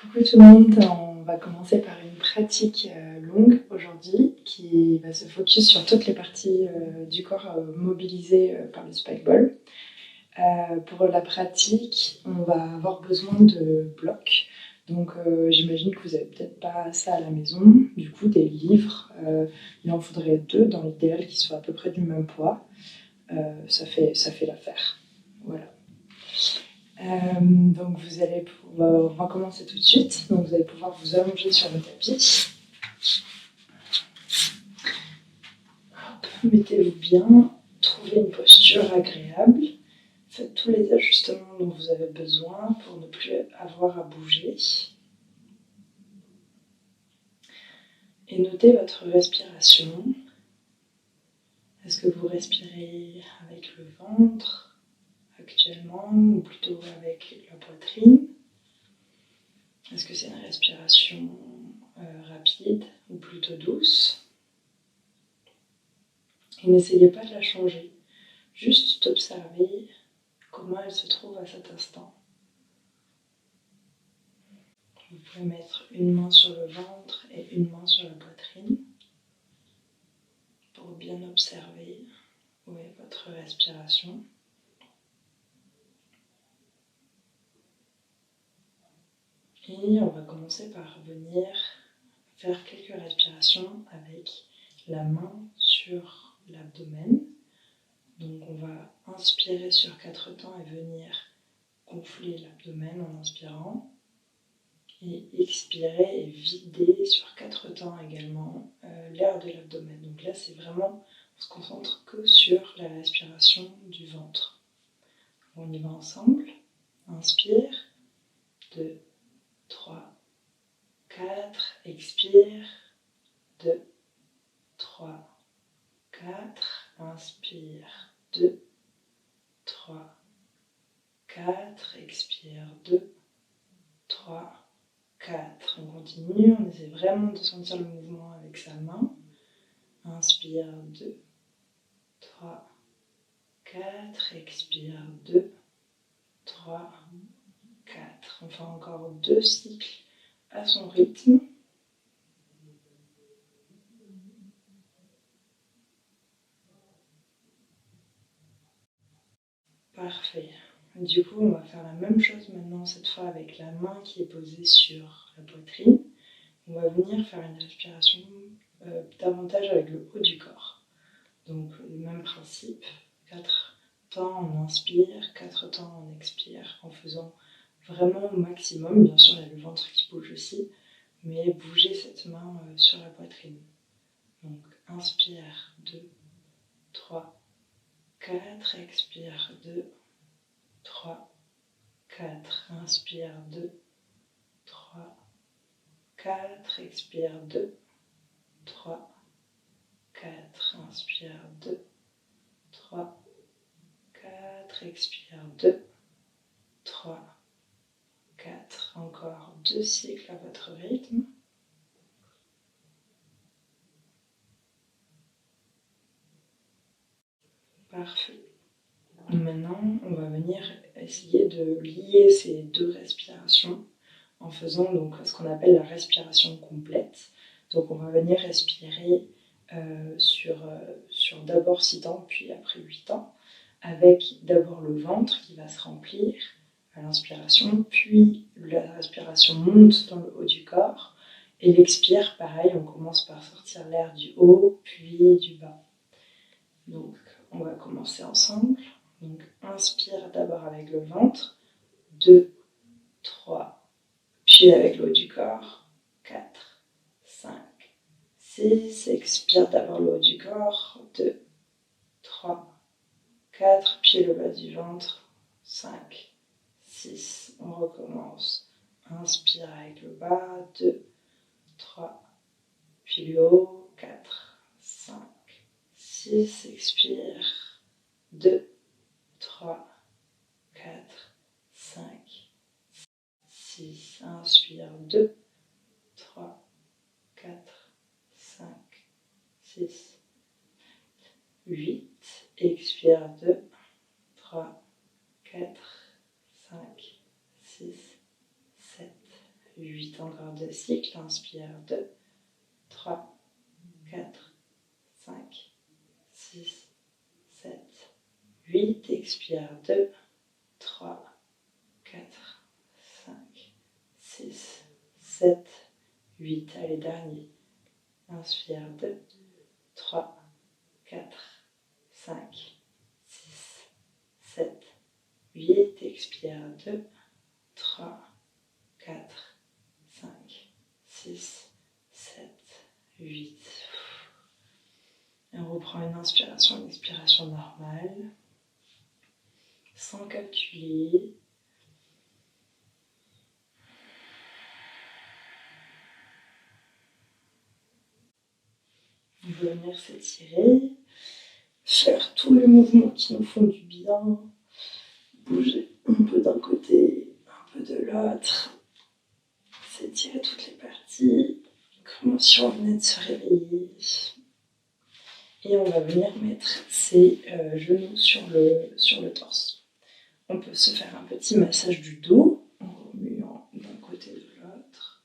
Coucou tout le monde, on va commencer par une pratique longue aujourd'hui qui va se focus sur toutes les parties du corps mobilisées par le spike ball. Pour la pratique, on va avoir besoin de blocs. Donc j'imagine que vous n'avez peut-être pas ça à la maison, du coup des livres, il en faudrait 2 dans l'idéal qui soient à peu près du même poids. Ça fait l'affaire. Voilà. Donc on va commencer tout de suite. Donc vous allez pouvoir vous allonger sur le tapis. Mettez-vous bien, trouvez une posture agréable. Faites tous les ajustements dont vous avez besoin pour ne plus avoir à bouger. Et notez votre respiration. Est-ce que vous respirez avec le ventre actuellement ou plutôt avec la poitrine? Est-ce que c'est une respiration rapide ou plutôt douce? Et n'essayez pas de la changer, juste observer comment elle se trouve à cet instant. Vous pouvez mettre une main sur le ventre et une main sur la poitrine pour bien observer où est votre respiration. Et on va commencer par venir faire quelques respirations avec la main sur l'abdomen. Donc on va inspirer sur 4 temps et venir gonfler l'abdomen en inspirant. Et expirer et vider sur 4 temps également l'air de l'abdomen. Donc là, c'est vraiment, on se concentre que sur la respiration du ventre. On y va ensemble. Inspire. 2, 3, 4. Expire. 2, 3, 4. Inspire. 2, 3, 4. Expire. 2, 3, 4. On continue, on essaie vraiment de sentir le mouvement avec sa main. Inspire, 2, 3, 4. Expire, 2, 3, 4. On fait encore 2 cycles à son rythme. Parfait. Du coup, on va faire la même chose maintenant, cette fois avec la main qui est posée sur la poitrine. On va venir faire une respiration davantage avec le haut du corps. Donc le même principe, 4 temps on inspire, 4 temps on expire, en faisant vraiment au maximum. Bien sûr, il y a le ventre qui bouge aussi, mais bougez cette main sur la poitrine. Donc inspire, 2, 3, 4, expire, 2, 3, 4, inspire, 2, 3, 4, expire, 2, 3, 4, inspire, 2, 3, 4, expire, 2, 3, 4. Encore 2 cycles à votre rythme. Parfait. Maintenant, on va venir essayer de lier ces 2 respirations en faisant donc ce qu'on appelle la respiration complète. Donc on va venir respirer sur d'abord 6 temps, puis après 8 temps, avec d'abord le ventre qui va se remplir à l'inspiration, puis la respiration monte dans le haut du corps, et l'expire, pareil, on commence par sortir l'air du haut, puis du bas. Donc on va commencer ensemble. Donc inspire d'abord avec le ventre, 2, 3, puis avec le haut du corps, 4, 5, 6, expire d'abord le haut du corps, 2, 3, 4, puis le bas du ventre, 5, 6, on recommence. Inspire avec le bas, 2, 3, puis le haut, 4, 5, 6, expire, 2, 3, 4, 5, 6, inspire, 2, 3, 4, 5, 6, 8, expire, 2, 3, 4, 5, 6, 7, 8 encore de cycle. Inspire, 2, 3, 4, 5, 6, 7, 8. Expire, 2, 3, 4, 5, 6, 7, 8. Allez, dernier. Inspire, 2, 3, 4, 5, 6, 7, 8. Expire, 2, 3, 4, 5, 6, 7, 8. Et on reprend une inspiration, une expiration normale, sans calculer. On peut venir s'étirer, faire tous les mouvements qui nous font du bien, bouger un peu d'un côté, un peu de l'autre, s'étirer toutes les parties, comme si on venait de se réveiller. Et on va venir mettre ses genoux sur le torse. On peut se faire un petit massage du dos en remuant d'un côté et de l'autre.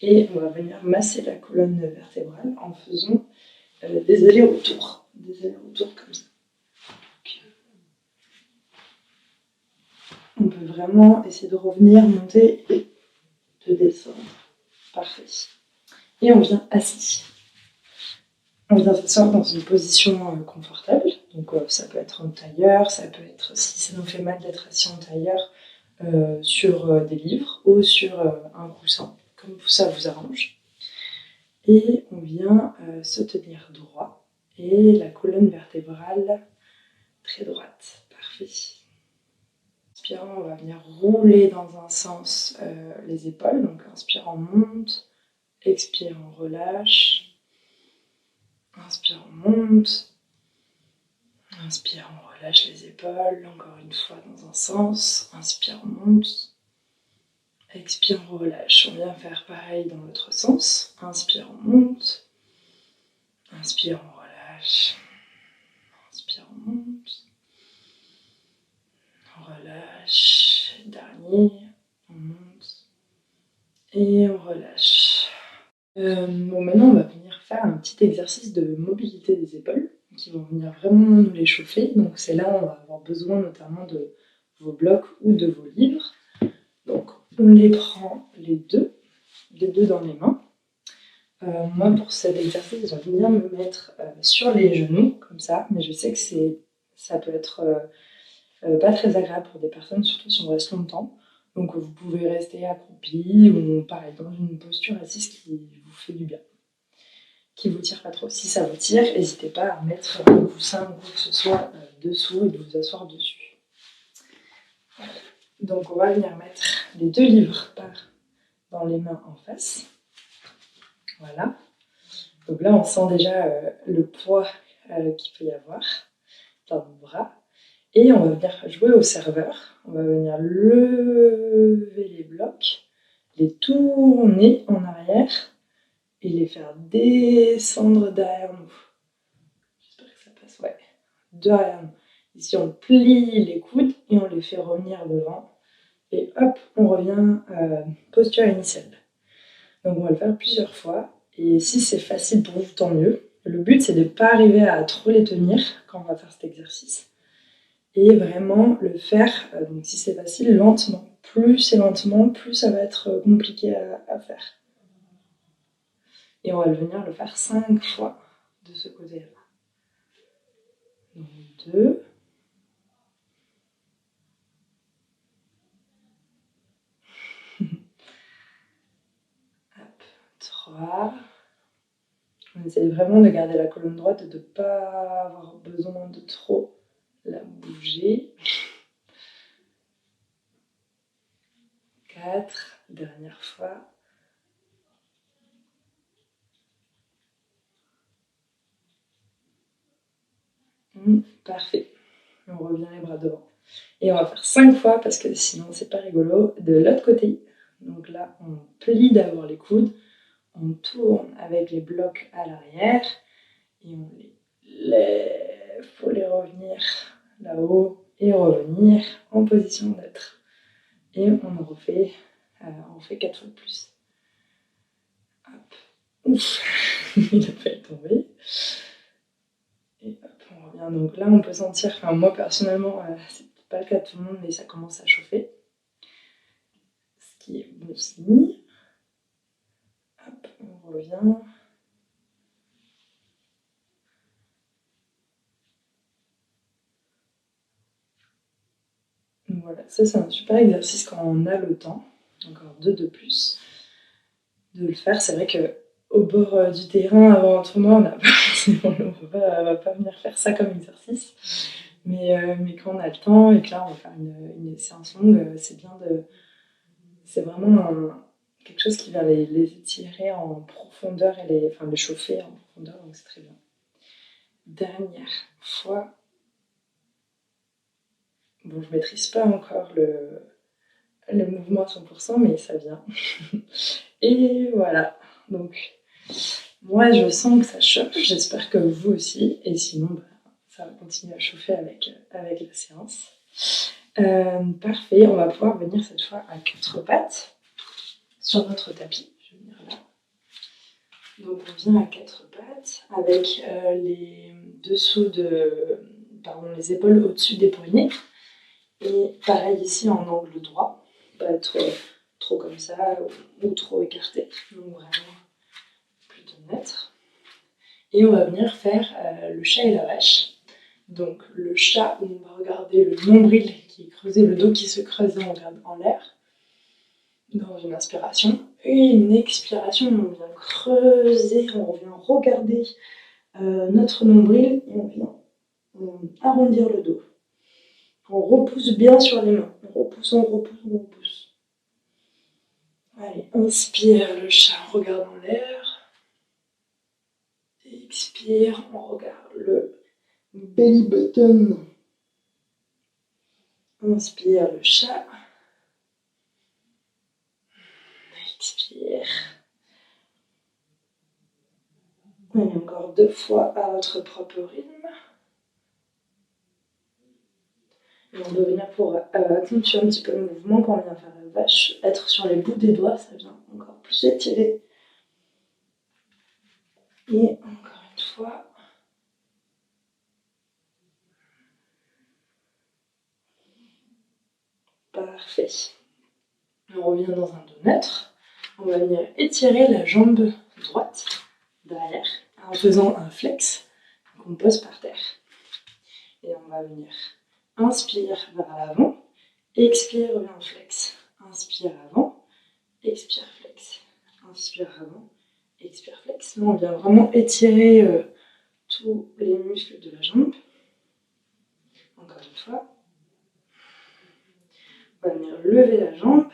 Et on va venir masser la colonne vertébrale en faisant des allers-retours. Des allers-retours comme ça. On peut vraiment essayer de revenir, monter et de descendre. Parfait. Et on vient assis. On vient s'asseoir dans une position confortable. Donc ça peut être en tailleur, ça peut être, si ça nous fait mal d'être assis en tailleur, sur des livres ou sur un coussin, comme ça vous arrange. Et on vient se tenir droit et la colonne vertébrale très droite. Parfait. Inspirant, on va venir rouler dans un sens les épaules. Donc inspire, on monte. Expire, on relâche. Inspire, on monte. Inspire, on relâche les épaules. Encore une fois dans un sens. Inspire, on monte. Expire, on relâche. On vient faire pareil dans l'autre sens. Inspire, on monte. Inspire, on relâche. Inspire, on monte. On relâche. Dernier. On monte. Et on relâche. Bon, maintenant, on va venir faire un petit exercice de mobilité des épaules qui vont venir vraiment nous les chauffer. Donc, c'est là où on va avoir besoin notamment de vos blocs ou de vos livres. Donc, on les prend les deux dans les mains. Moi, pour cet exercice, je vais venir me mettre sur les genoux, comme ça, mais je sais que ça peut être pas très agréable pour des personnes, surtout si on reste longtemps. Donc vous pouvez rester accroupi ou pareil, dans une posture assise qui vous fait du bien, qui vous tire pas trop. Si ça vous tire, n'hésitez pas à mettre un coussin ou quoi que ce soit dessous et de vous asseoir dessus. Voilà. Donc on va venir mettre les deux livres dans les mains en face. Voilà. Donc là, on sent déjà le poids qu'il peut y avoir dans vos bras. Et on va venir jouer au serveur. On va venir lever les blocs, les tourner en arrière et les faire descendre derrière nous. J'espère que ça passe. Ouais, derrière nous. Ici, on plie les coudes et on les fait revenir devant. Et hop, on revient posture initiale. Donc on va le faire plusieurs fois. Et si c'est facile pour vous, tant mieux. Le but, c'est de ne pas arriver à trop les tenir quand on va faire cet exercice. Et vraiment le faire, donc si c'est facile, lentement. Plus c'est lentement, plus ça va être compliqué à faire. Et on va venir le faire 5 fois de ce côté-là. Donc 2. Hop, 3. On essaie vraiment de garder la colonne droite et de ne pas avoir besoin de trop la bouger. 4. Dernière fois. Parfait. On revient les bras devant. Et on va faire 5 fois parce que sinon c'est pas rigolo. De l'autre côté. Donc là, on plie d'abord les coudes. On tourne avec les blocs à l'arrière. Et on les lève pour les revenir là-haut. et revenir en position neutre. Et on en refait, on fait 4 fois de plus. Hop. Ouf, il a failli tomber. Et hop, on revient. Donc là, on peut sentir, enfin moi personnellement, c'est pas le cas de tout le monde, mais ça commence à chauffer. Ce qui est bon signe. Hop, on revient. Voilà, ça c'est un super exercice quand on a le temps, encore 2 de plus, de le faire. C'est vrai qu'au bord du terrain, avant un tournoi, on va pas venir faire ça comme exercice. Mais quand on a le temps et que là on va faire une séance longue, c'est bien de. C'est vraiment quelque chose qui vient les étirer en profondeur et les chauffer en profondeur, donc c'est très bien. Dernière fois. Bon, je maîtrise pas encore le mouvement à 100%, mais ça vient. Et voilà. Donc, moi, je sens que ça chauffe. J'espère que vous aussi. Et sinon, ça va continuer à chauffer avec la séance. Parfait. On va pouvoir venir cette fois à 4 pattes sur notre tapis. Je vais venir là. Donc, on vient à 4 pattes avec les les épaules au-dessus des poignets. Et pareil ici en angle droit, pas être trop comme ça ou trop écarté, donc vraiment plutôt neutre. Et on va venir faire le chat et la vache. Donc le chat où on va regarder le nombril qui est creusé, le dos qui se creuse et on regarde en l'air dans une inspiration. Et une expiration, on vient creuser, on vient regarder notre nombril et on vient arrondir le dos. On repousse bien sur les mains. On repousse, on repousse, on repousse. Allez, inspire le chat, on regarde en l'air. Expire, on regarde le belly button. Inspire le chat. Expire. Allez, encore 2 fois à votre propre rythme. Et on va venir pour accentuer un petit peu le mouvement quand on vient faire la vache. Être sur les bouts des doigts, ça vient encore plus étirer. Et encore une fois. Parfait. On revient dans un dos neutre. On va venir étirer la jambe droite derrière en faisant un flex qu'on pose par terre. Et on va venir inspire vers l'avant, expire, revient en flex. Inspire avant, expire flex. Inspire avant, expire flex. Là, on vient vraiment étirer tous les muscles de la jambe. Encore une fois. On va venir lever la jambe.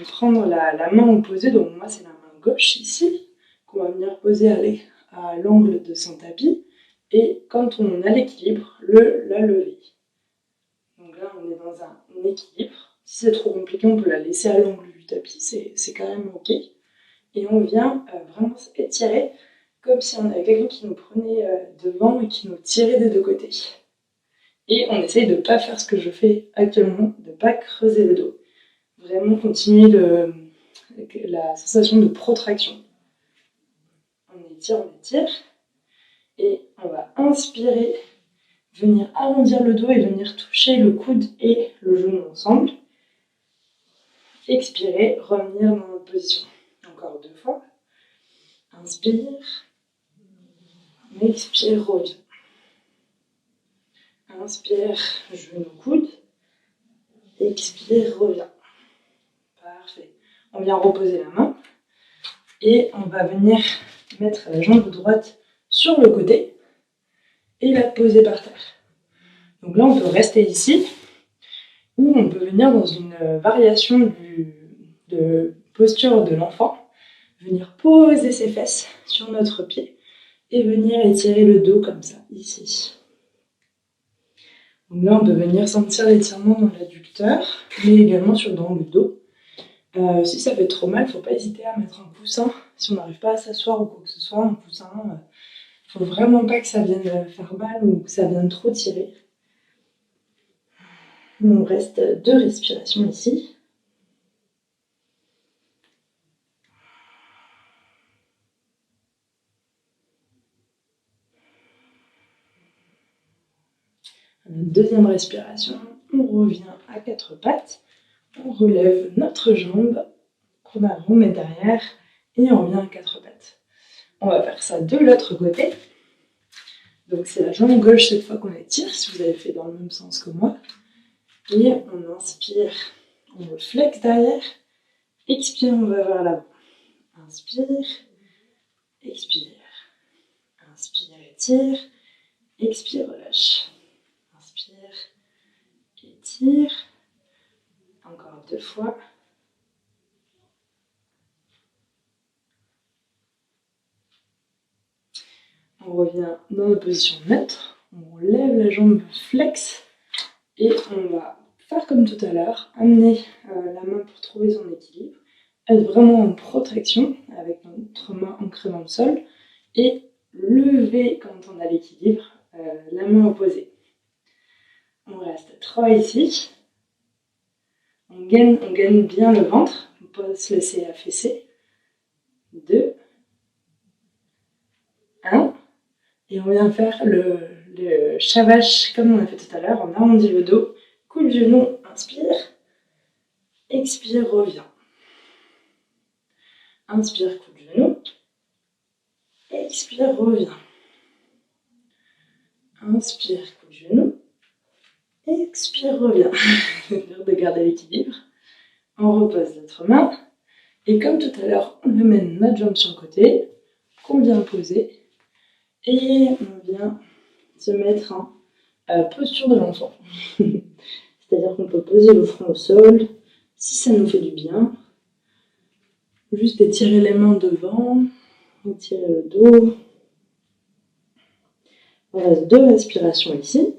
Prendre la main opposée, donc moi c'est la main gauche ici, qu'on va venir poser à l'angle de son tapis, et quand on a l'équilibre, la lever. Donc là on est dans un équilibre. Si c'est trop compliqué, on peut la laisser à l'angle du tapis, c'est quand même ok. Et on vient vraiment s'étirer comme si on avait quelqu'un qui nous prenait devant et qui nous tirait des 2 côtés. Et on essaye de ne pas faire ce que je fais actuellement, de ne pas creuser le dos. Vraiment continuer la sensation de protraction. On étire. Et on va inspirer, venir arrondir le dos et venir toucher le coude et le genou ensemble. Expirer, revenir dans notre position. Encore 2 fois. Inspire. Expire, revient. Inspire, genou, coude. Expire, revient. Parfait. On vient reposer la main. Et on va venir mettre la jambe droite sur le côté et la poser par terre. Donc là, on peut rester ici ou on peut venir dans une variation de posture de l'enfant, venir poser ses fesses sur notre pied et venir étirer le dos comme ça, ici. Donc là, on peut venir sentir l'étirement dans l'adducteur, mais également dans le dos. Si ça fait trop mal, il ne faut pas hésiter à mettre un coussin. Si on n'arrive pas à s'asseoir ou quoi que ce soit, un coussin, il ne faut vraiment pas que ça vienne faire mal ou que ça vienne trop tirer. Il nous reste 2 respirations ici. Deuxième respiration, on revient à 4 pattes, on relève notre jambe, qu'on remet derrière et on revient à 4 pattes. On va faire ça de l'autre côté. Donc c'est la jambe gauche cette fois qu'on étire, si vous avez fait dans le même sens que moi. Et on inspire, on le flex derrière, expire, on va vers l'avant. Inspire, expire, inspire, étire, expire, relâche. Inspire, étire, encore 2 fois. On revient dans notre position neutre, on lève la jambe flex et on va faire comme tout à l'heure, amener la main pour trouver son équilibre, être vraiment en protection avec notre main ancrée dans le sol et lever quand on a l'équilibre, la main opposée. On reste 3 ici. On gagne bien le ventre, on peut pas se laisser affaisser. 2, 1. Et on vient faire le shavash comme on a fait tout à l'heure. On arrondit le dos, coude genou, inspire, expire, revient. Inspire, coude genou, expire, revient. Inspire, coude genou, expire, revient. C'est dur de garder l'équilibre. On repose notre main. Et comme tout à l'heure, on amène notre jambe sur le côté, qu'on vient poser. Et on vient se mettre en posture de l'enfant. C'est-à-dire qu'on peut poser le front au sol, si ça nous fait du bien. Juste étirer les mains devant, étirer le dos. On reste 2 respirations ici.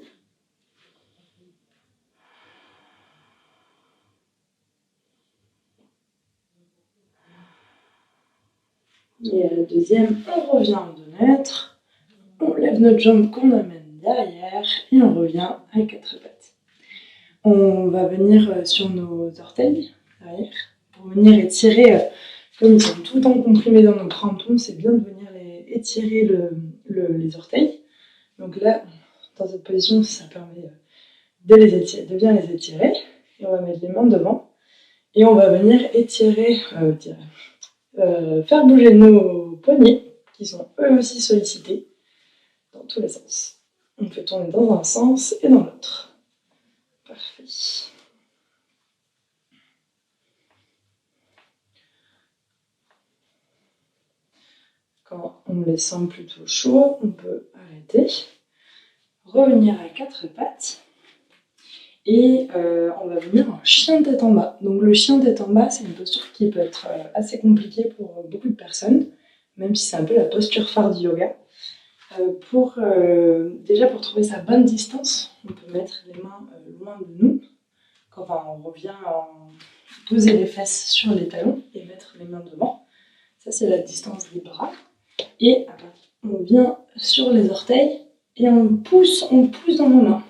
Et à la deuxième, on revient en 2 mètres. On lève notre jambe qu'on amène derrière et on revient à 4 pattes. On va venir sur nos orteils derrière pour venir étirer, comme ils sont tout le temps comprimés dans nos crampons, c'est bien de venir étirer les orteils. Donc là, dans cette position, ça permet de bien les étirer. Et on va mettre les mains devant et on va venir faire bouger nos poignets qui sont eux aussi sollicités dans tous les sens. On fait tourner dans un sens et dans l'autre. Parfait. Quand on les sent plutôt chauds, on peut arrêter. Revenir à 4 pattes. Et on va venir en chien tête en bas. Donc le chien tête en bas, c'est une posture qui peut être assez compliquée pour beaucoup de personnes, même si c'est un peu la posture phare du yoga. Déjà pour trouver sa bonne distance, on peut mettre les mains loin de nous. On revient poser les fesses sur les talons et mettre les mains devant. Ça c'est la distance des bras. Et on vient sur les orteils et on pousse dans nos mains.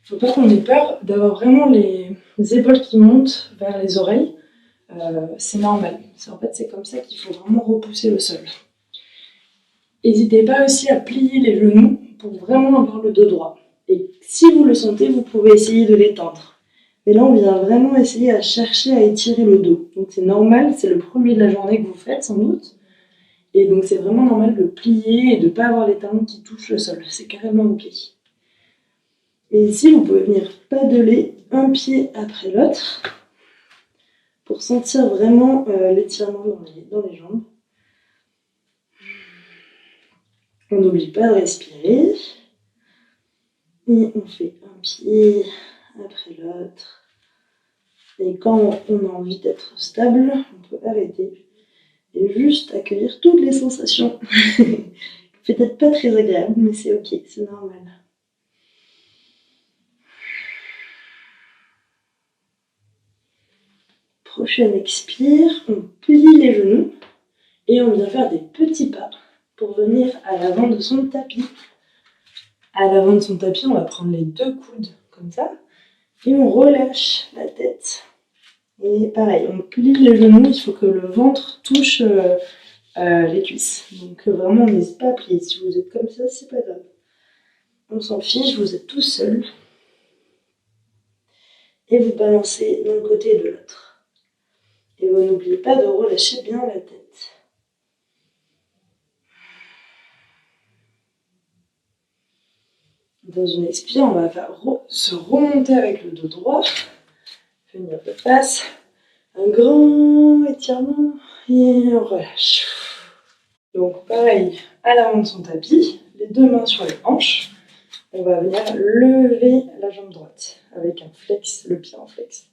Il ne faut pas qu'on ait peur d'avoir vraiment les épaules qui montent vers les oreilles. C'est normal. En fait, c'est comme ça qu'il faut vraiment repousser le sol. N'hésitez pas aussi à plier les genoux pour vraiment avoir le dos droit. Et si vous le sentez, vous pouvez essayer de l'étendre. Mais là, on vient vraiment essayer à chercher à étirer le dos. Donc c'est normal, c'est le premier de la journée que vous faites sans doute. Et donc c'est vraiment normal de plier et de ne pas avoir les talons qui touchent le sol. C'est carrément ok. Et ici, vous pouvez venir padeler un pied après l'autre pour sentir vraiment l'étirement dans les jambes. On n'oublie pas de respirer. Et on fait un pied après l'autre. Et quand on a envie d'être stable, on peut arrêter et juste accueillir toutes les sensations. Peut-être pas très agréable, mais c'est ok, c'est normal. Prochaine expire, on plie les genoux et on vient faire des petits pas pour venir à l'avant de son tapis. À l'avant de son tapis, on va prendre les 2 coudes comme ça Et on relâche la tête. Et pareil, on plie les genoux, il faut que le ventre touche les cuisses. Donc vraiment, on n'hésite pas à plier. Si vous êtes comme ça, c'est pas grave. On s'en fiche, vous êtes tout seul. Et vous balancez d'un côté et de l'autre. Et vous n'oubliez pas de relâcher bien la tête. Dans une expire, on va se remonter avec le dos droit. Venir de face. Un grand étirement. Et on relâche. Donc pareil, à l'avant de son tapis, les deux mains sur les hanches. On va venir lever la jambe droite avec un flex, le pied en flex.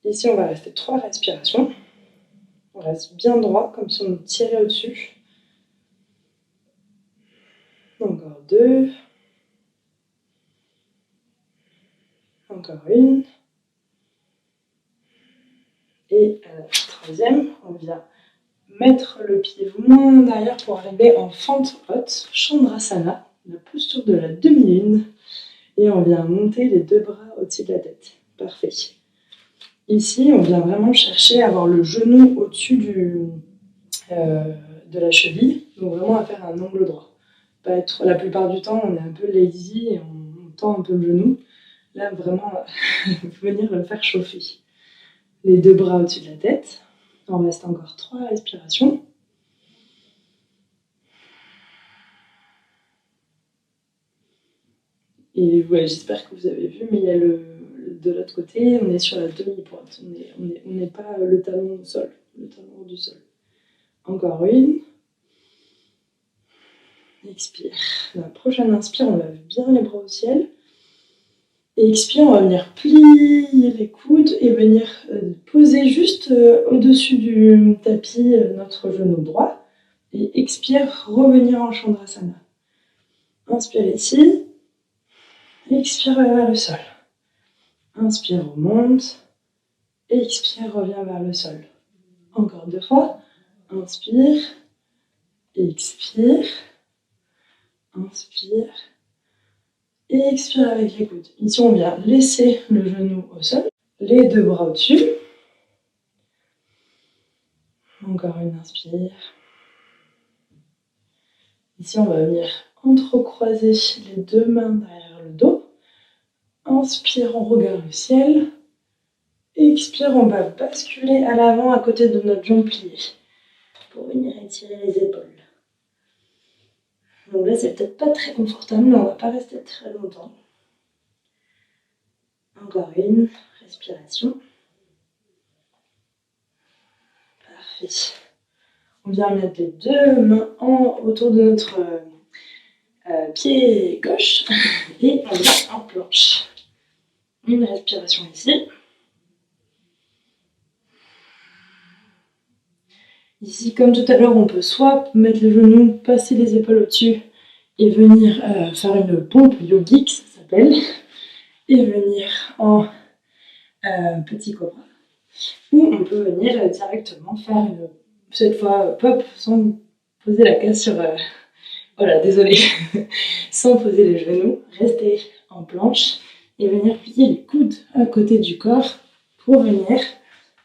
Ici, on va rester 3 respirations. On reste bien droit, comme si on nous tirait au-dessus. Encore 2. Encore 1. Et à la 3e, on vient mettre le pied moins derrière pour arriver en fente haute, Chandrasana, la posture de la demi-lune. Et on vient monter les 2 bras au-dessus de la tête. Parfait. Ici, on vient vraiment chercher à avoir le genou au-dessus de la cheville, donc vraiment à faire un angle droit. La plupart du temps, on est un peu lazy et on tend un peu le genou. Là, vraiment, venir le faire chauffer. Les 2 bras au-dessus de la tête. On reste encore 3 respirations. Et ouais, j'espère que vous avez vu, mais il y a de l'autre côté, on est sur la demi-pointe. On n'est pas le talon au sol, le talon hors du sol. Encore 1. Expire. La prochaine inspire, on lève bien les bras au ciel. Et expire, on va venir plier les coudes et venir poser juste au-dessus du tapis notre genou droit. Et expire, revenir en Chandrasana. Inspire ici. Expire vers le sol. Inspire, remonte. Expire, revient vers le sol. Encore 2 fois. Inspire. Expire. Inspire. Et expire avec les coudes. Ici, on vient laisser le genou au sol. Les 2 bras au-dessus. Encore une inspire. Ici, on va venir entrecroiser les 2 mains derrière le dos. Inspire, on regarde le ciel. Expire, on va basculer à l'avant à côté de notre jambe pliée pour venir étirer les épaules. Donc là, c'est peut-être pas très confortable, mais on va pas rester très longtemps. Encore une respiration. Parfait. On vient mettre les 2 mains autour de notre pied gauche et on vient en planche. Une respiration ici. Ici, comme tout à l'heure, on peut soit mettre les genoux, passer les épaules au-dessus et venir faire une pompe yogique, ça s'appelle, et venir en petit cobra. Ou on peut venir directement faire cette fois pop sans poser la case sur... voilà, désolé. Sans poser les genoux, rester en planche et venir plier les coudes à côté du corps pour venir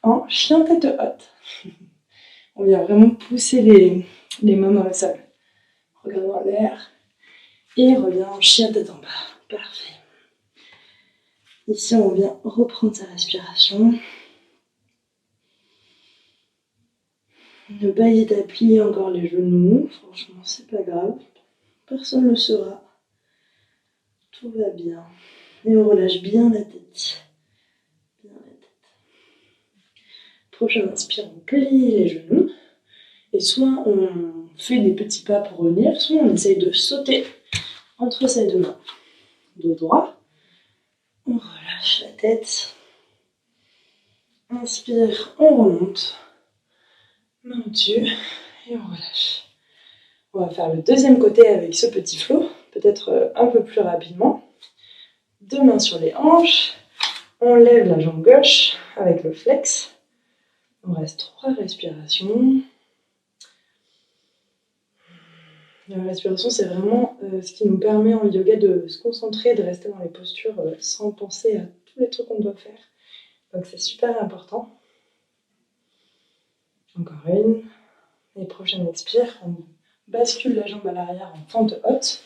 en chien tête haute. On vient vraiment pousser les mains dans le sol. Regarde dans l'air et revient en chien tête en bas. Parfait. Ici, on vient reprendre sa respiration. Ne pas hésiter à plier encore les genoux. Franchement, c'est pas grave. Personne ne le saura. Tout va bien. Et on relâche bien la tête. Bien la tête. Prochaine inspire, on plie les genoux. Et soit on fait des petits pas pour revenir, soit on essaye de sauter entre ses 2 mains. Dos droit. On relâche la tête. Inspire, on remonte. Main au-dessus et on relâche. On va faire le deuxième côté avec ce petit flow, peut-être un peu plus rapidement. 2 mains sur les hanches. On lève la jambe gauche avec le flex. On reste 3 respirations. La respiration, c'est vraiment ce qui nous permet en yoga de se concentrer, de rester dans les postures sans penser à tous les trucs qu'on doit faire. Donc c'est super important. Encore une. Et prochaine expire, on bascule la jambe à l'arrière en fente haute.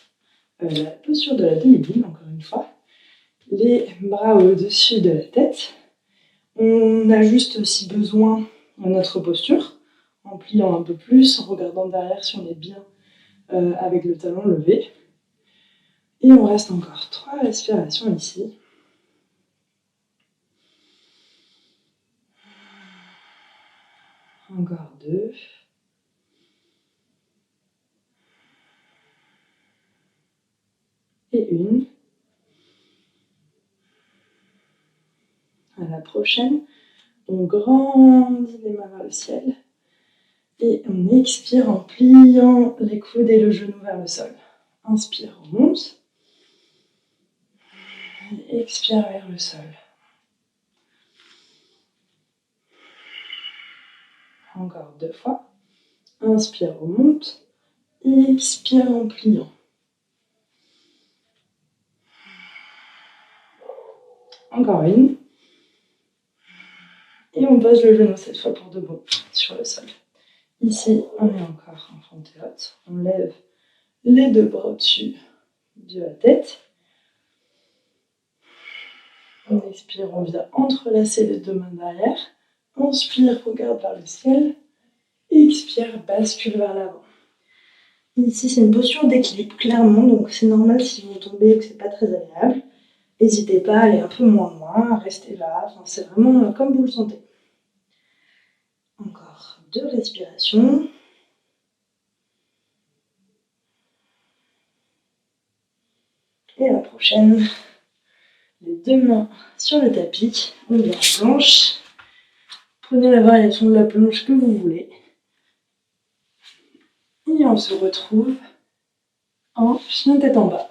La posture de la demi-lune, encore une fois. Les bras au-dessus de la tête. On ajuste si besoin notre posture, en pliant un peu plus, en regardant derrière si on est bien avec le talon levé. Et on reste encore 3 respirations ici. Encore 2. Et 1. À la prochaine, on grandit les mains vers le ciel. Et on expire en pliant les coudes et le genou vers le sol. Inspire, on monte. Et expire vers le sol. Encore 2 fois. Inspire, on monte. Et expire en pliant. Encore une. Et on pose le genou cette fois pour de bon sur le sol. Ici, on est encore en fente haute. On lève les 2 bras au-dessus de la tête. On expire, on vient entrelacer les 2 mains derrière. Inspire, regarde vers le ciel. Expire, bascule vers l'avant. Ici, c'est une posture d'équilibre, clairement, donc c'est normal si vous tombez et que c'est pas très agréable. N'hésitez pas à aller un peu moins loin, à rester là. Enfin, c'est vraiment comme vous le sentez. Encore 2 respirations. Et la prochaine, les 2 mains sur le tapis, on vient planche. Prenez la variation de la planche que vous voulez. Et on se retrouve en chien tête en bas.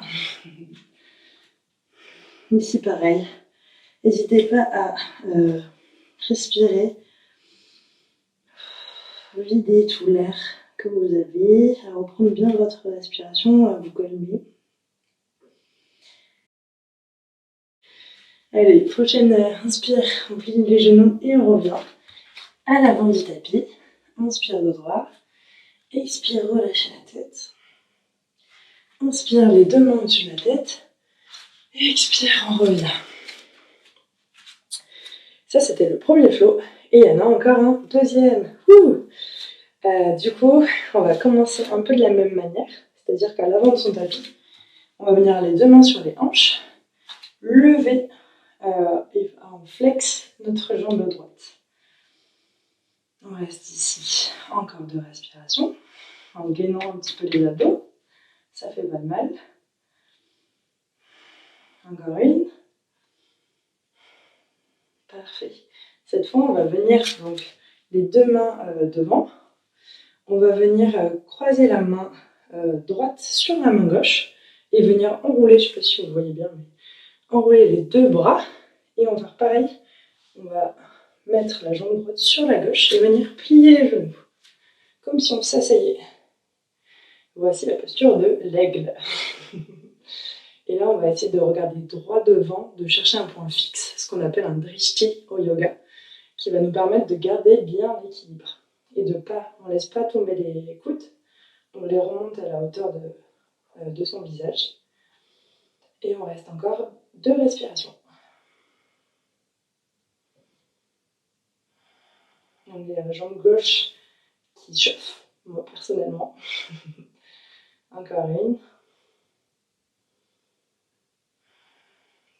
Ici pareil. N'hésitez pas à respirer, vider tout l'air que vous avez, à reprendre bien votre respiration, à vous calmer. Allez, prochaine inspire, on plie les genoux et on revient à l'avant du tapis. Inspire de droit, expire, relâchez la tête. Inspire les 2 mains au-dessus de la tête. Expire, on revient. Ça, c'était le premier flow. Et il y en a encore un deuxième. Du coup, on va commencer un peu de la même manière. C'est-à-dire qu'à l'avant de son tapis, on va venir les 2 mains sur les hanches, lever et on flex notre jambe droite. On reste ici. Encore 2 respirations. En gainant un petit peu les abdos. Ça fait pas de mal. Encore une. Parfait. Cette fois, on va venir donc les 2 mains devant. On va venir croiser la main droite sur la main gauche et venir enrouler, je ne sais pas si vous voyez bien, mais enrouler les 2 bras. Et on va faire pareil. On va mettre la jambe droite sur la gauche et venir plier les genoux. Comme si on s'asseyait. Voici la posture de l'aigle. Et là, on va essayer de regarder droit devant, de chercher un point fixe, ce qu'on appelle un drishti au yoga, qui va nous permettre de garder bien l'équilibre. Et on ne laisse pas tomber les coudes, on les remonte à la hauteur de son visage. Et on reste encore 2 respirations. On est à la jambe gauche qui chauffe, moi personnellement. Encore une.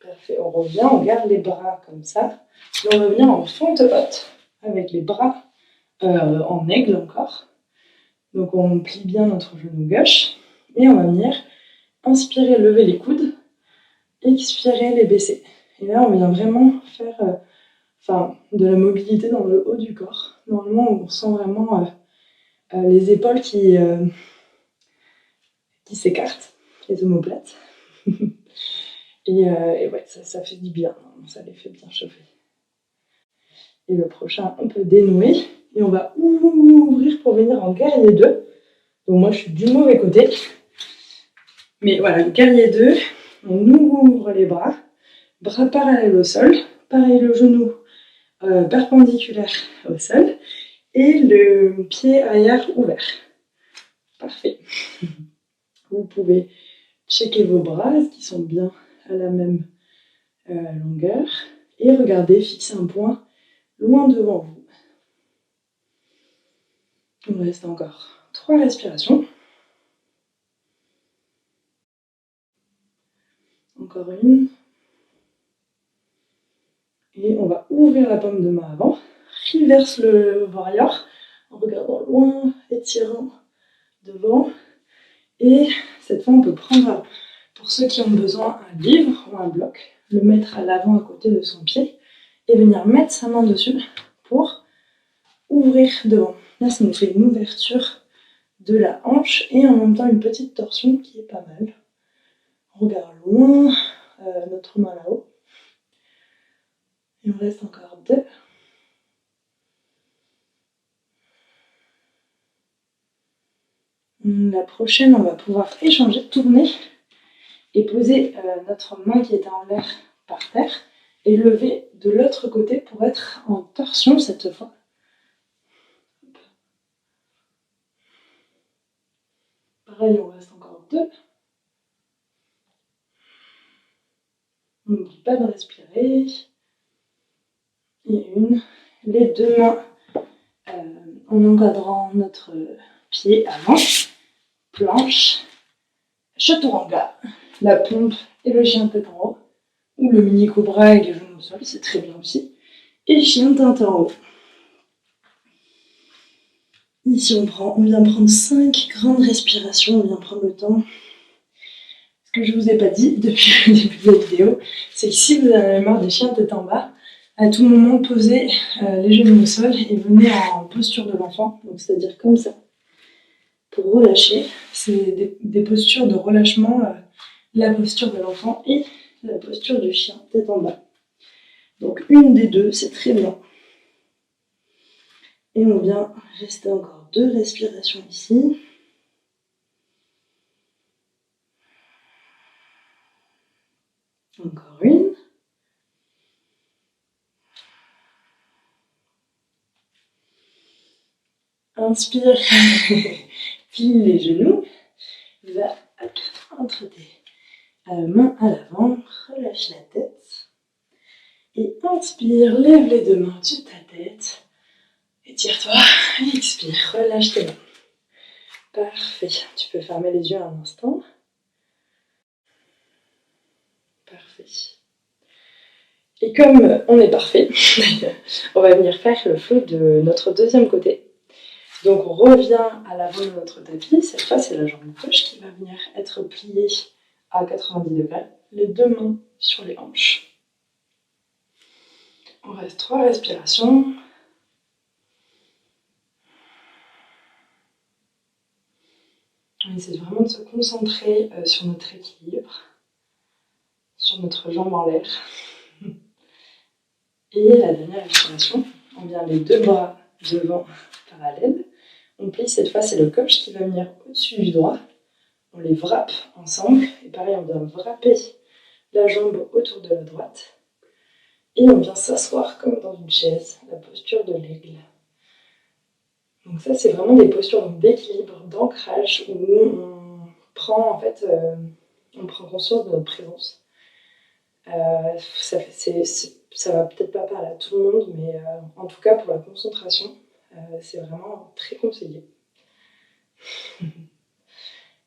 Parfait, on revient, on garde les bras comme ça. Et on va venir en fente haute, avec les bras en aigle encore. Donc on plie bien notre genou gauche. Et on va venir inspirer, lever les coudes. Expirer, les baisser. Et là, on vient vraiment faire de la mobilité dans le haut du corps. Normalement, on ressent vraiment les épaules qui s'écartent, les omoplates. et ouais, ça fait du bien, ça les fait bien chauffer. Et le prochain, on peut dénouer. Et on va ouvrir pour venir en guerrier 2. Donc moi, je suis du mauvais côté. Mais voilà, le guerrier 2, on ouvre les bras parallèles au sol. Pareil, le genou perpendiculaire au sol. Et le pied arrière ouvert. Parfait. Vous pouvez checker vos bras, est-ce qu'ils sont bien à la même longueur. Et regardez, fixez un point loin devant vous. Il nous reste encore 3 respirations. Encore une. Et on va ouvrir la paume de main avant. Reverse le warrior en regardant loin, étirant devant. Et cette fois, on peut prendre, pour ceux qui ont besoin, un livre ou un bloc, le mettre à l'avant à côté de son pied et venir mettre sa main dessus pour ouvrir devant. Là, ça nous fait une ouverture de la hanche et en même temps une petite torsion qui est pas mal. On regarde loin notre main là-haut. Il me reste encore 2. La prochaine, on va pouvoir échanger, tourner et poser notre main qui était en l'air par terre et lever de l'autre côté pour être en torsion cette fois. Pareil, on reste encore 2. On n'oublie pas de respirer. Et une. Les 2 mains en encadrant notre pied avant. Planche. Chaturanga. La pompe et le chien tête en haut. Ou le mini cobra avec les genoux au sol, c'est très bien aussi. Et chien tête en haut. Ici, on vient prendre 5 grandes respirations. On vient prendre le temps. Ce que je ne vous ai pas dit depuis le début de la vidéo, c'est que si vous avez marre des chiens tête en bas, à tout moment, posez les genoux au sol et venez en posture de l'enfant, donc c'est-à-dire comme ça, pour relâcher. C'est des postures de relâchement, la posture de l'enfant et la posture du chien tête en bas. Donc une des deux, c'est très bien. Et on vient rester encore 2 respirations ici. Encore une. Inspire, plie les genoux, va entre tes mains à l'avant, relâche la tête. Et inspire, lève les 2 mains au-dessus de ta tête. Étire-toi, expire, relâche tes mains. Parfait, tu peux fermer les yeux un instant. Parfait. Et comme on est parfait, on va venir faire le flow de notre deuxième côté. Donc on revient à l'avant de notre tapis. Cette fois, c'est la jambe gauche qui va venir être pliée à 90 degrés. Les 2 mains sur les hanches. On reste 3 respirations. On essaie vraiment de se concentrer sur notre équilibre, sur notre jambe en l'air. Et la dernière respiration, on vient les 2 bras devant parallèles. On plie, cette fois c'est le gauche qui va venir au-dessus du droit. On les wrappe ensemble. Et pareil, on vient wrapper la jambe autour de la droite. Et on vient s'asseoir comme dans une chaise, la posture de l'aigle. Donc ça, c'est vraiment des postures d'équilibre, d'ancrage, où on prend en fait, on prend conscience de notre présence. Ça va peut-être pas parler à tout le monde, mais en tout cas pour la concentration, c'est vraiment très conseillé.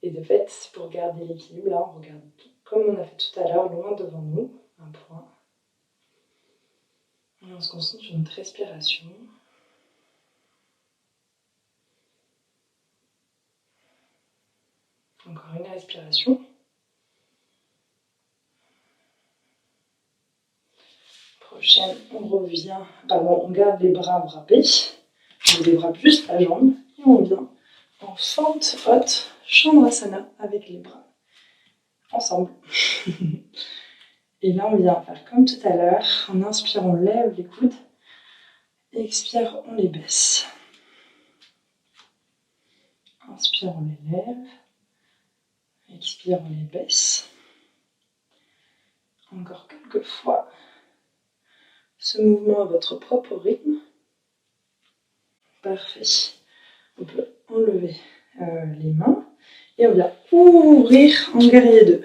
Et de fait, pour garder l'équilibre, là on regarde comme on a fait tout à l'heure, loin devant nous, un point. Et on se concentre sur notre respiration. Encore une respiration. Prochaine, on revient, on garde les bras wrappés, on déwrappe juste la jambe et on vient en fente haute, Chandrasana avec les bras ensemble. Et là, on vient faire comme tout à l'heure. En inspire, on lève les coudes. Expire, on les baisse. Inspire, on les lève. Expire, on les baisse. Encore quelques fois. Ce mouvement à votre propre rythme. Parfait. On peut enlever les mains. Et on vient ouvrir en guerrier 2.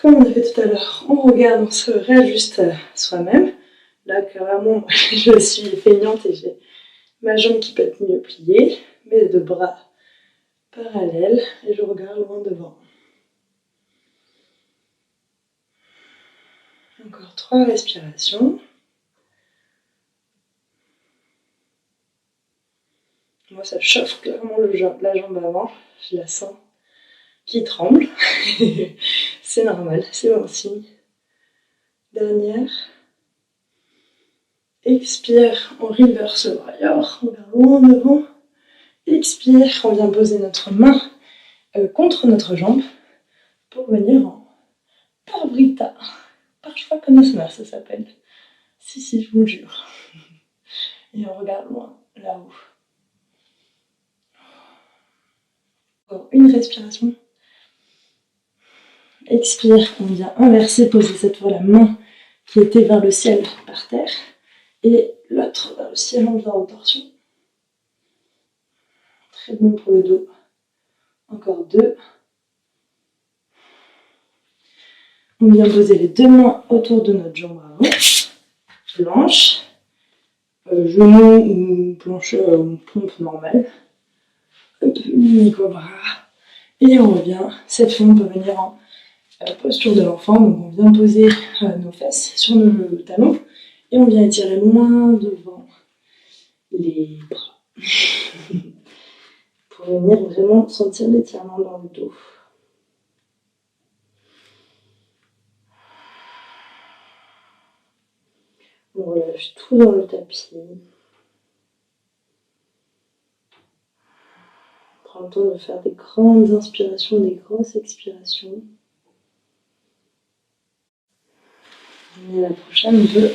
Comme on a fait tout à l'heure, on regarde, on se réajuste à soi-même. Là, carrément, je suis feignante et j'ai ma jambe qui peut être mieux pliée. Mes deux bras parallèles et je regarde loin devant. Encore 3 respirations. Moi, ça chauffe clairement la jambe avant. Je la sens qui tremble. C'est normal, c'est bon signe. Dernière. Expire, on reverse warrior, on va loin devant. Expire, on vient poser notre main contre notre jambe pour venir en Parvrita. Parshvakonasana, ça s'appelle. Si, je vous le jure. Et on regarde loin, là-haut. Encore une respiration. Expire, on vient inverser, poser cette fois la main qui était vers le ciel par terre et l'autre vers le ciel, on vient en torsion. Très bon pour le dos. Encore 2. On vient poser les 2 mains autour de notre jambe avant. Planche, genou ou planche pompe normale. Mini-cobra. Et on revient. Cette fois, on peut venir en posture de l'enfant. Donc, on vient poser nos fesses sur nos talons. Et on vient étirer loin devant les bras. Pour venir vraiment sentir l'étirement dans le dos. On relâche tout dans le tapis. On prend le temps de faire des grandes inspirations, des grosses expirations. Et la prochaine, on peut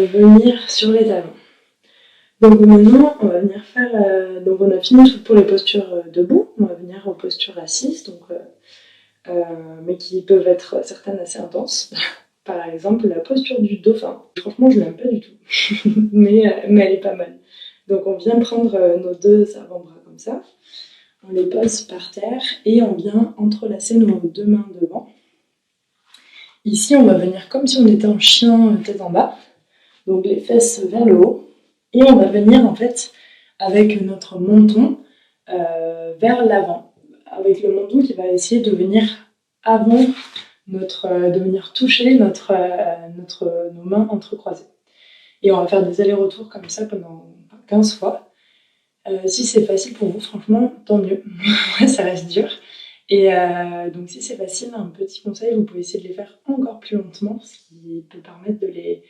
venir sur les talons. Donc maintenant, on va venir faire... donc on a fini pour les postures debout. On va venir en posture assise, donc, mais qui peuvent être certaines assez intenses. Par exemple, la posture du dauphin. Franchement, je l'aime pas du tout, mais elle est pas mal. Donc on vient prendre nos 2 avant-bras comme ça. On les pose par terre et on vient entrelacer nos 2 mains devant. Ici, on va venir comme si on était en chien tête en bas. Donc les fesses vers le haut. Et on va venir en fait avec notre menton vers l'avant. Avec le menton qui va essayer de venir avant de venir toucher nos mains entrecroisées. Et on va faire des allers-retours comme ça pendant 15 fois. Si c'est facile pour vous, franchement, tant mieux. Moi, ça reste dur. Et donc si c'est facile, un petit conseil, vous pouvez essayer de les faire encore plus lentement, ce qui peut permettre de les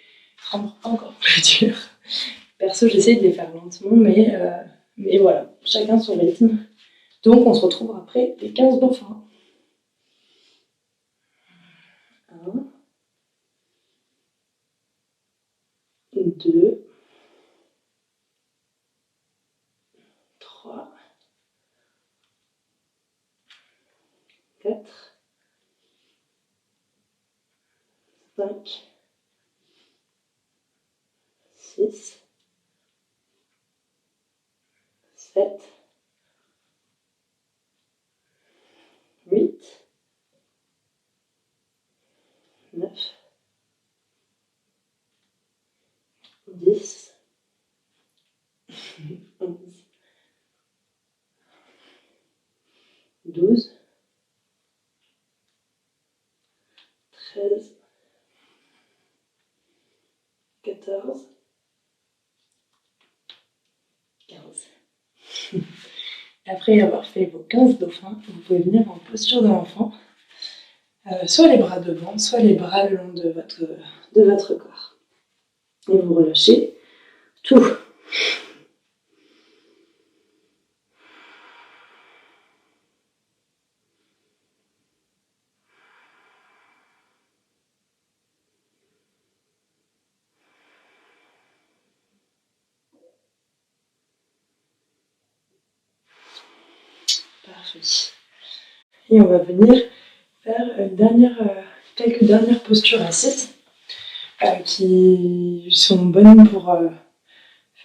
rendre encore plus durs. Perso, j'essaie de les faire lentement, mais voilà, chacun son rythme. Donc on se retrouve après les 15 dauphins. 1, 2, 3, 4, 5, 6, 7, 8, 9, 10, 11, 12, 13, 14, 15. Après avoir fait vos 15 dauphins, vous pouvez venir en posture de l'enfant, soit les bras devant, soit les bras le long de votre corps. Et vous relâchez tout. Parfait. Et on va venir faire quelques dernières postures assises qui sont bonnes pour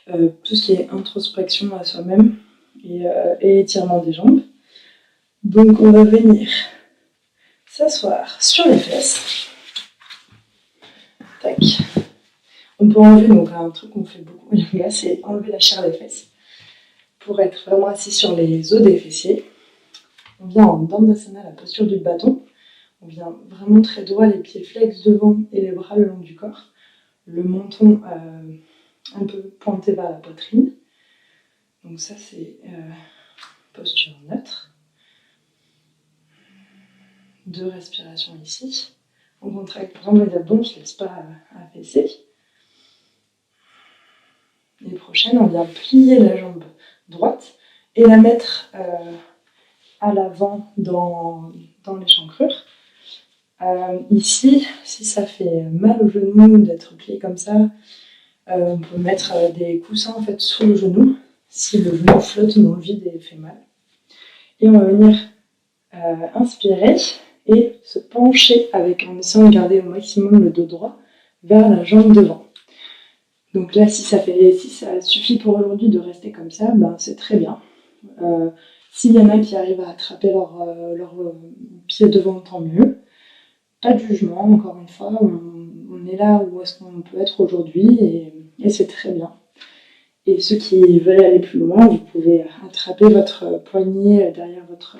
tout ce qui est introspection à soi-même et étirement des jambes. Donc on va venir s'asseoir sur les fesses. Tac. On peut enlever, donc un truc qu'on fait beaucoup au yoga, c'est enlever la chair des fesses pour être vraiment assis sur les os des fessiers. On vient en Dandasana, la posture du bâton. On vient vraiment très droit, les pieds flex devant et les bras le long du corps. Le menton un peu pointé vers la poitrine. Donc ça c'est posture neutre. 2 respirations ici. On contracte vraiment les abdos, on ne se laisse pas affaisser. Les prochaines, on vient plier la jambe droite et la mettre à l'avant dans l'échancrure. Ici, si ça fait mal au genou d'être plié comme ça, on peut mettre des coussins en fait sous le genou si le genou flotte dans le vide et fait mal. Et on va venir inspirer et se pencher en essayant de garder au maximum le dos droit vers la jambe devant. Donc là, si ça suffit pour aujourd'hui de rester comme ça, ben c'est très bien. S'il y en a qui arrivent à attraper leur pied devant, tant mieux. Pas de jugement, encore une fois, on est là où est-ce qu'on peut être aujourd'hui et c'est très bien. Et ceux qui veulent aller plus loin, vous pouvez attraper votre poignet derrière votre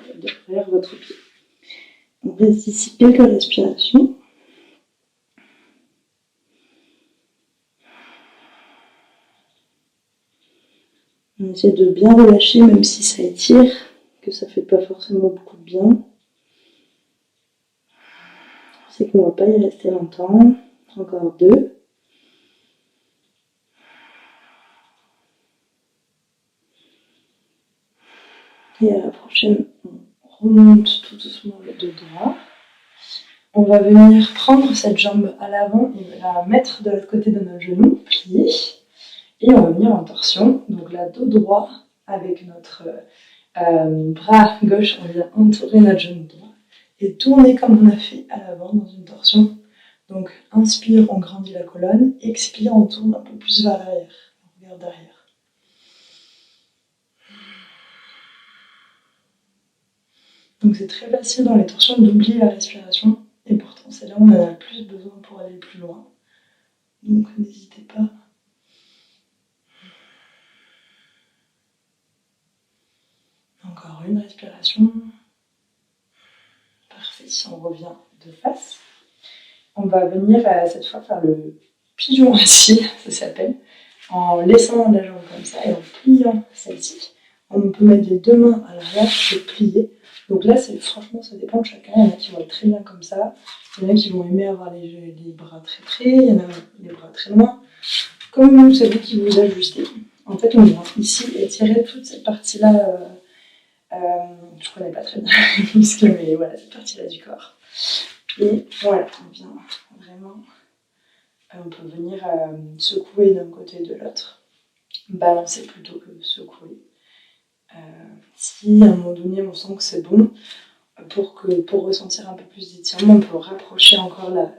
pied. On reste ici quelques respirations. On essaie de bien relâcher, même si ça étire, que ça ne fait pas forcément beaucoup de bien. C'est qu'on ne va pas y rester longtemps. Encore 2. Et à la prochaine, on remonte tout doucement le dos droit. On va venir prendre cette jambe à l'avant et la mettre de l'autre côté de notre genou, plier. Et on va venir en torsion. Donc là, dos droit avec notre bras gauche, on vient entourer notre genou droit. Et tourner comme on a fait à l'avant dans une torsion. Donc inspire, on grandit la colonne. Expire, on tourne un peu plus vers l'arrière. On regarde derrière. Donc c'est très facile dans les torsions d'oublier la respiration. Et pourtant, c'est là où on en a le plus besoin pour aller plus loin. Donc n'hésitez pas. Encore une respiration. Parfait, on revient de face. On va venir cette fois faire le pigeon assis, ça s'appelle, en laissant la jambe comme ça et en pliant celle-ci. On peut mettre les 2 mains à l'arrière et plier. Donc là, franchement, ça dépend de chacun. Il y en a qui vont être très bien comme ça. Il y en a qui vont aimer avoir les bras très près. Il y en a les bras très loin. Comme vous savez qui vous ajustez. En fait, on vient ici étirer toute cette partie-là. Je ne connais pas très bien les muscles, mais voilà, cette partie-là du corps. Et voilà, on vient vraiment. On peut venir secouer d'un côté et de l'autre. Balancer plutôt que secouer. Si à un moment donné on sent que c'est bon, pour ressentir un peu plus d'étirement, on peut rapprocher encore la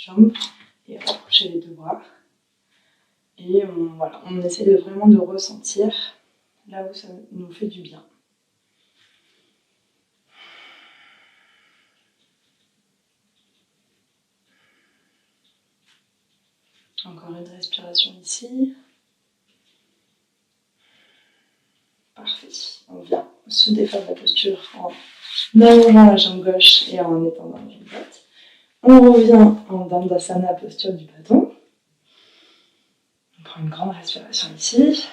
jambe et rapprocher les 2 bras. Et on essaie vraiment de ressentir là où ça nous fait du bien. Encore une respiration ici. Parfait. On vient se défaire de la posture en allongeant la jambe gauche et en étendant la jambe droite. On revient en Dandasana, posture du bâton. On prend une grande respiration ici.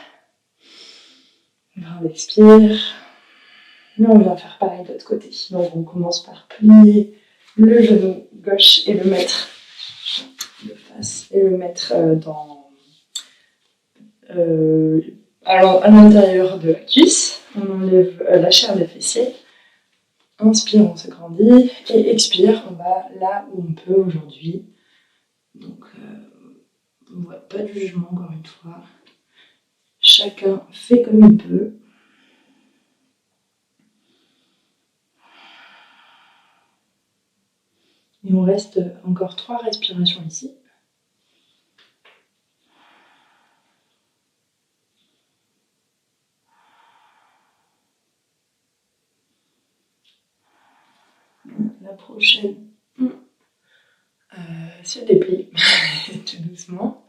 Une grande expire. Et on vient faire pareil de l'autre côté. Donc on commence par plier le genou gauche et le mettre de face et le mettre à l'intérieur de la cuisse. On enlève la chair des fessiers. Inspire, on se grandit. Et expire, on va là où on peut aujourd'hui. Donc, pas de jugement, encore une fois. Chacun fait comme il peut. Et on reste encore 3 respirations ici. La prochaine, on se déplie tout doucement.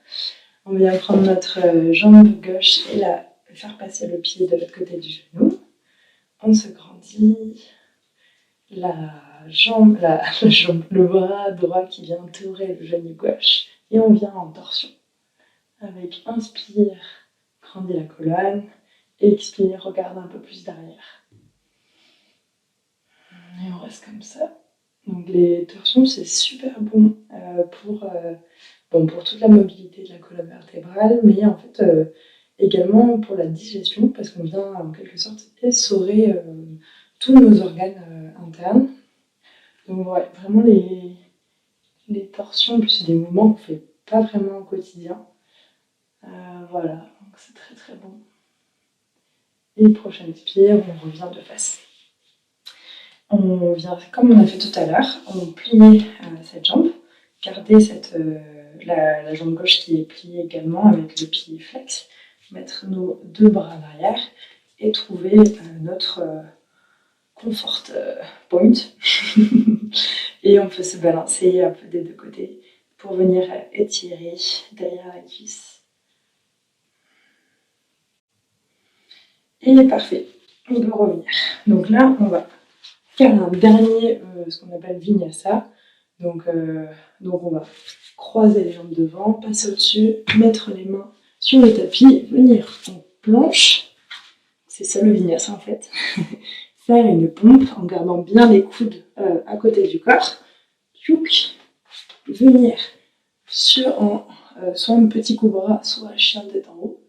On vient prendre notre jambe gauche et la faire passer le pied de l'autre côté du genou. On se grandit. Le bras droit qui vient entourer le genou gauche. Et on vient en torsion. Avec inspire, grandis la colonne. Expire, regarde un peu plus derrière. Et on reste comme ça. Donc les torsions, c'est super bon pour toute la mobilité de la colonne vertébrale, mais en fait également pour la digestion, parce qu'on vient en quelque sorte essorer tous nos organes internes. Donc ouais, vraiment les torsions, en plus c'est des mouvements qu'on ne fait pas vraiment au quotidien. Voilà, donc c'est très très bon. Et prochaine expire, on revient de face. On vient, comme on a fait tout à l'heure, on plie cette jambe, garder la jambe gauche qui est pliée également avec le pied flex, mettre nos 2 bras en arrière et trouver notre comfort point. Et on peut se balancer un peu des 2 côtés pour venir étirer derrière la cuisse. Et parfait, on peut revenir. Donc là, on va faire un dernier, ce qu'on appelle vinyasa. Donc on va croiser les jambes devant, passer au-dessus, mettre les mains sur le tapis, venir en planche. C'est ça le vinyasa en fait. Faire une pompe en gardant bien les coudes à côté du corps. Venir soit un petit cobra, soit chien de tête en haut.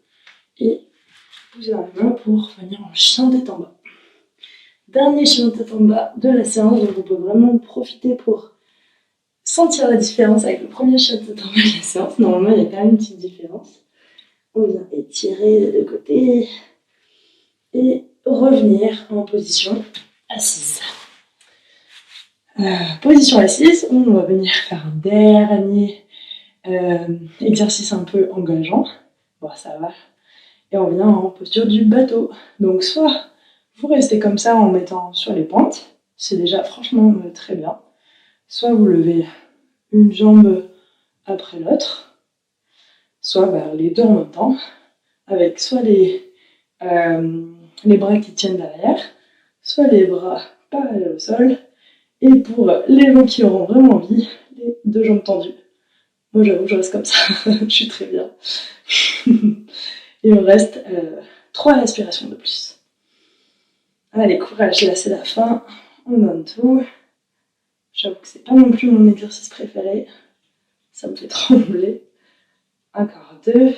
Et poser dans la main pour venir en chien de tête en bas. Dernier chien de tête en bas de la séance, donc on peut vraiment profiter pour sentir la différence avec le premier chien de tête en bas de la séance. Normalement, il y a quand même une petite différence. On vient étirer des 2 côtés et revenir en position assise. Position assise, on va venir faire un dernier exercice un peu engageant. Bon, ça va. Et on vient en posture du bateau. Donc soit vous restez comme ça en mettant sur les pointes, c'est déjà franchement très bien. Soit vous levez une jambe après l'autre, soit les 2 en même temps, avec soit les bras qui tiennent derrière, soit les bras parallèles au sol, et pour les gens qui auront vraiment envie, les 2 jambes tendues. Moi j'avoue, je reste comme ça, je suis très bien. Et on reste 3 respirations de plus. Allez, courage, là c'est la fin, on donne tout. J'avoue que c'est pas non plus mon exercice préféré, ça me fait trembler. Encore 2,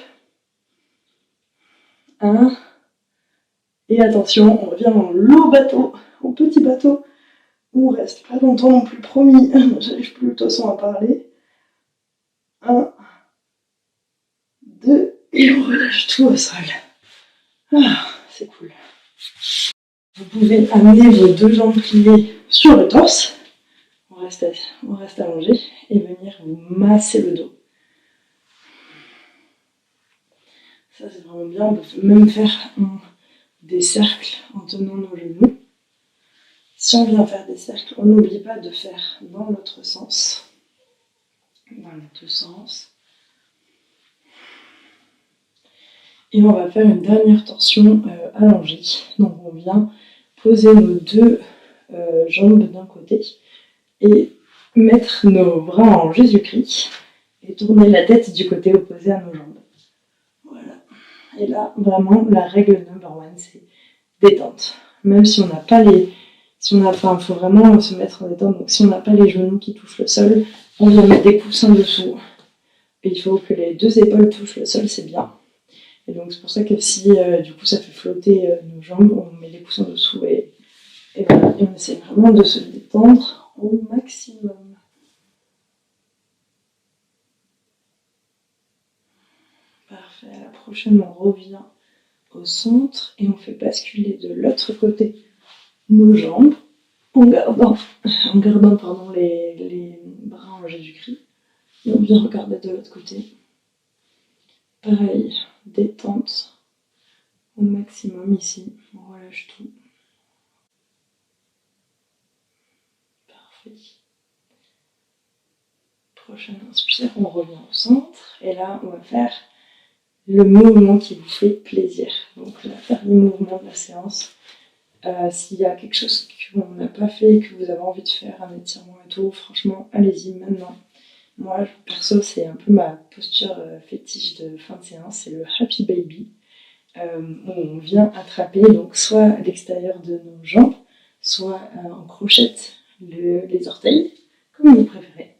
1, et attention, on revient en low bateau, en petit bateau, où on reste pas longtemps non plus, promis, j'arrive plus de toute façon à parler. 1, 2, et on relâche tout au sol. Ah, c'est cool. Vous pouvez amener vos 2 jambes pliées sur le torse, on reste allongé, et venir vous masser le dos. Ça c'est vraiment bien, on peut même faire des cercles en tenant nos genoux. Si on vient faire des cercles, on n'oublie pas de faire dans l'autre sens, dans les 2 sens. Et on va faire une dernière torsion allongée. Donc on vient poser nos 2 jambes d'un côté et mettre nos bras en Jésus-Christ et tourner la tête du côté opposé à nos jambes. Voilà. Et là, vraiment, la règle number 1, c'est détente. Même si on n'a pas les... il faut vraiment se mettre en détente. Donc si on n'a pas les genoux qui touchent le sol, on vient mettre des coussins dessous. Et il faut que les 2 épaules touchent le sol, c'est bien. Et donc c'est pour ça que si du coup ça fait flotter nos jambes, on met les coussins dessous et voilà. Et on essaie vraiment de se détendre au maximum. Parfait, à la prochaine on revient au centre et on fait basculer de l'autre côté nos jambes en gardant Roger Ducry. Donc bien regarder de l'autre côté. Pareil, détente au maximum ici. On relâche tout. Parfait. Prochaine inspire, on revient au centre. Et là, on va faire le mouvement qui vous fait plaisir. Donc le dernier mouvement de la séance. S'il y a quelque chose qu'on n'a pas fait, que vous avez envie de faire, un étirement et tout, franchement, allez-y maintenant. Moi, perso, c'est un peu ma posture fétiche de fin de séance, c'est le Happy Baby. Où on vient attraper donc soit à l'extérieur de nos jambes, soit on crochette les orteils, comme vous préférez,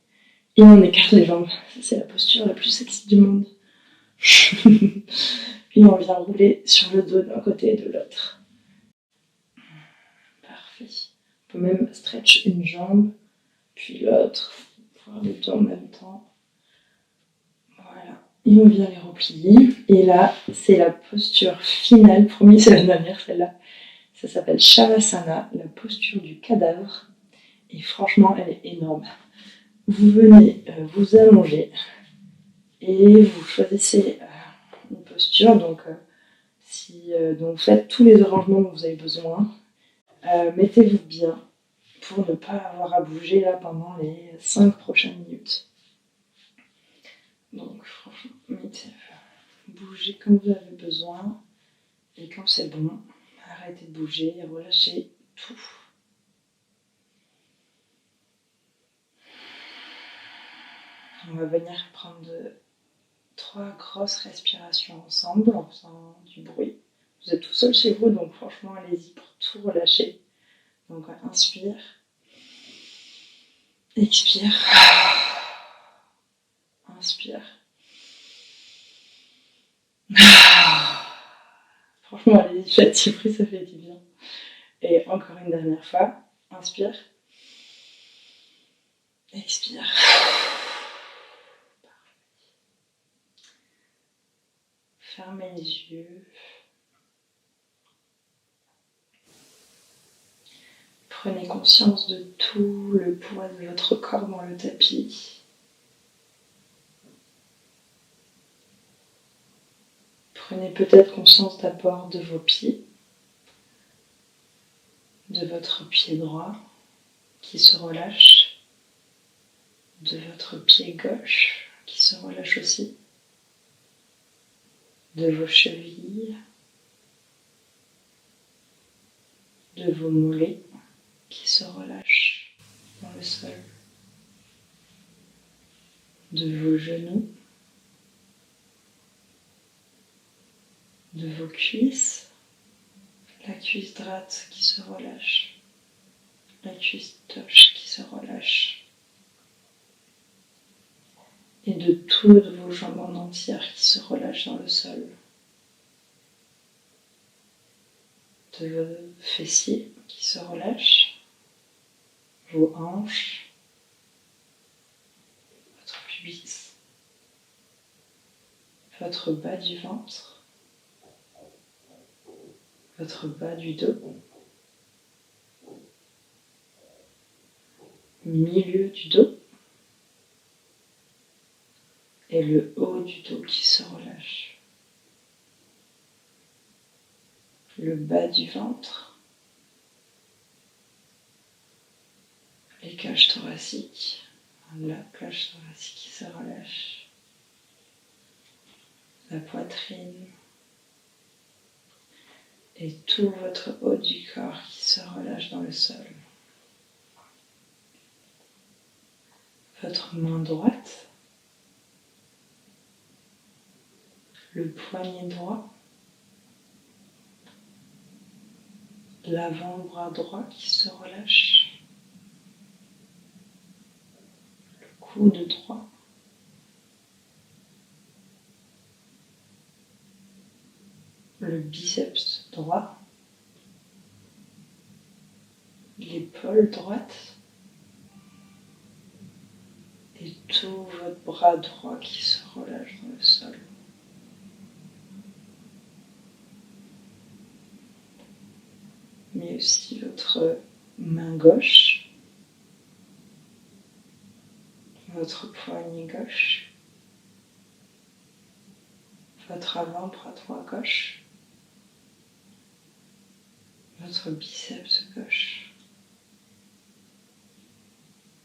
et on écarte les jambes. C'est la posture la plus sexy du monde. Puis on vient rouler sur le dos d'un côté et de l'autre. Parfait. On peut même stretch une jambe, puis l'autre, faire les deux en même temps. Voilà. Et on vient les replier. Et là, c'est la posture finale. Promis, c'est la dernière, celle-là. Ça s'appelle Shavasana, la posture du cadavre. Et franchement, elle est énorme. Vous venez vous allonger et vous choisissez une posture. Donc, donc faites tous les arrangements dont vous avez besoin. Mettez-vous bien pour ne pas avoir à bouger là pendant les 5 prochaines minutes. Donc franchement, bougez comme vous avez besoin. Et quand c'est bon, arrêtez de bouger et relâchez tout. On va venir prendre 3 grosses respirations ensemble en faisant du bruit. Vous êtes tout seul chez vous, donc franchement, allez-y pour tout relâcher. Donc inspire, expire, inspire. Franchement, allez-y, faites du bruit, ça fait du bien. Et encore une dernière fois, inspire, expire. Fermez les yeux. Prenez conscience de tout le poids de votre corps dans le tapis. Prenez peut-être conscience d'abord de vos pieds, de votre pied droit qui se relâche, de votre pied gauche qui se relâche aussi, de vos chevilles, de vos mollets qui se relâchent dans le sol, de vos genoux, de vos cuisses, la cuisse droite qui se relâche, la cuisse gauche qui se relâche, et de toutes vos jambes en entière qui se relâchent dans le sol, de vos fessiers qui se relâchent, vos hanches, votre pubis, votre bas du ventre, votre bas du dos, milieu du dos et le haut du dos qui se relâche, le bas du ventre, les cages thoraciques, la cage thoracique qui se relâche, la poitrine et tout votre haut du corps qui se relâche dans le sol. Votre main droite, le poignet droit, l'avant-bras droit qui se relâche, le coude droit, le biceps droit, l'épaule droite et tout votre bras droit qui se relâche dans le sol. Mais aussi votre main gauche, votre poignet gauche, votre avant-bras droit gauche, votre biceps gauche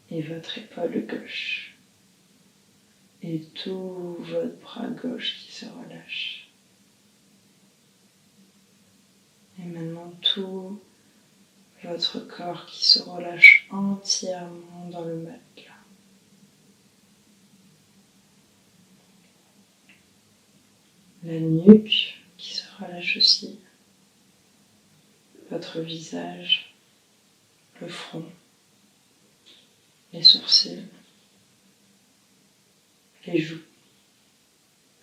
et votre épaule gauche et tout votre bras gauche qui se relâche. Et maintenant tout votre corps qui se relâche entièrement dans le matelas. La nuque qui se relâche aussi. Votre visage, le front, les sourcils, les joues,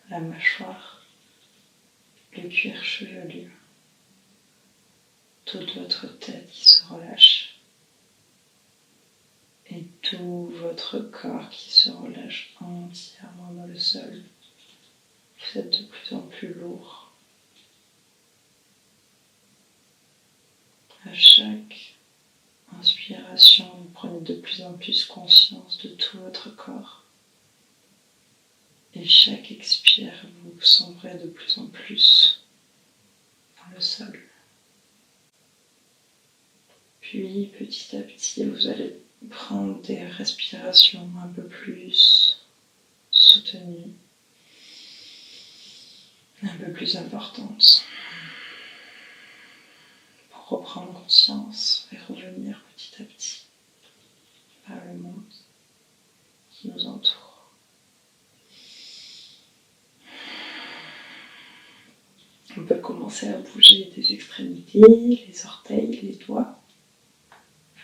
la mâchoire, le cuir chevelu, toute votre tête qui se relâche et tout votre corps qui se relâche entièrement dans le sol. Vous êtes de plus en plus lourd. À chaque inspiration, vous prenez de plus en plus conscience de tout votre corps. Et chaque expire, vous sombrez de plus en plus dans le sol. Puis, petit à petit, vous allez prendre des respirations un peu plus soutenues, un peu plus importantes, pour reprendre conscience et revenir petit à petit vers le monde qui nous entoure. On peut commencer à bouger des extrémités, les orteils, les doigts,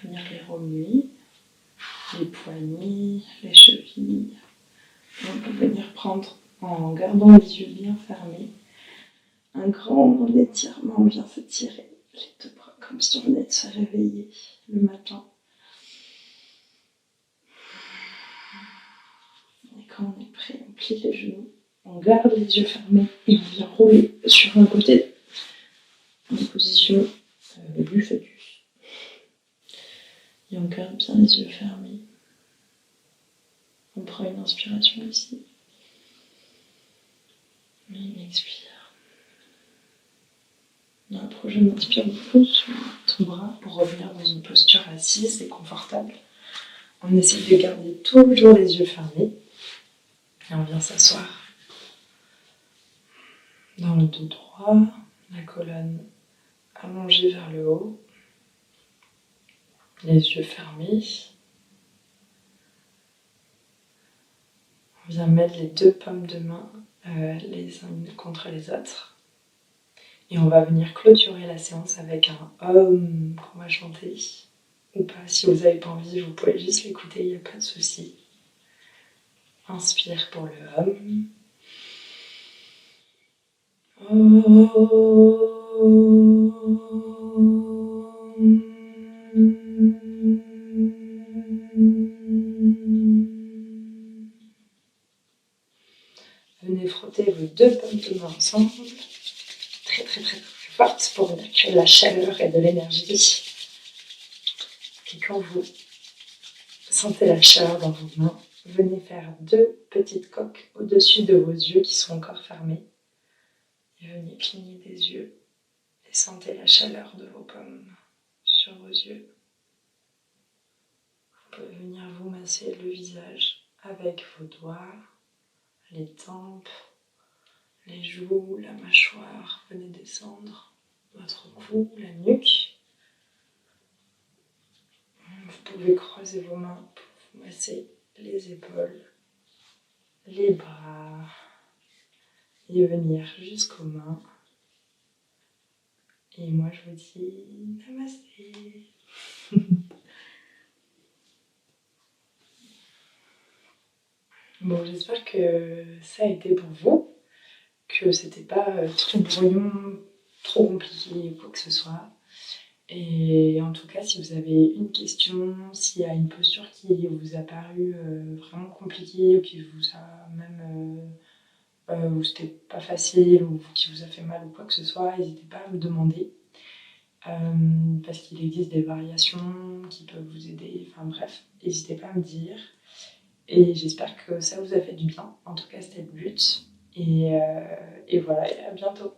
venir les remuer, les poignets, les chevilles. Et on peut venir prendre, en gardant les yeux bien fermés, un grand étirement, bien s'étirer les deux bras comme si on venait de se réveiller le matin. Et quand on est prêt, on plie les genoux, on garde les yeux fermés et on vient rouler sur un côté en position du fœtus. Et on garde bien les yeux fermés. On prend une inspiration ici. Et on expire. Dans la prochaine inspire, on pose sur ton bras pour revenir dans une posture assise et confortable. On essaie de garder toujours les yeux fermés. Et on vient s'asseoir dans le dos droit, la colonne allongée vers le haut, les yeux fermés. On vient mettre les deux paumes de main les unes contre les autres. Et on va venir clôturer la séance avec un Om qu'on va chanter. Ou pas, si vous n'avez pas envie, vous pouvez juste l'écouter, il n'y a pas de souci. Inspire pour le Om. Venez frotter vos deux paumes de main ensemble, très très très très forte pour venir créer de la chaleur et de l'énergie. Et quand vous sentez la chaleur dans vos mains, venez faire deux petites coques au-dessus de vos yeux qui sont encore fermés. Et venez cligner des yeux et sentez la chaleur de vos paumes sur vos yeux. Vous pouvez venir vous masser le visage avec vos doigts, les tempes, les joues, la mâchoire. Venez descendre votre cou, la nuque. Vous pouvez croiser vos mains pour vous masser les épaules, les bras et venir jusqu'aux mains. Et moi je vous dis namasté. Bon, j'espère que ça a été pour vous, que c'était pas trop brouillon, trop compliqué ou quoi que ce soit. Et en tout cas, si vous avez une question, s'il y a une posture qui vous a paru vraiment compliquée ou qui vous a même ou c'était pas facile ou qui vous a fait mal ou quoi que ce soit, n'hésitez pas à me demander. Parce qu'il existe des variations qui peuvent vous aider, enfin bref, n'hésitez pas à me dire. Et j'espère que ça vous a fait du bien. En tout cas, c'était le but. Et voilà, et à bientôt.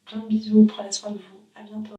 Plein de bisous, prenez soin de vous. À bientôt.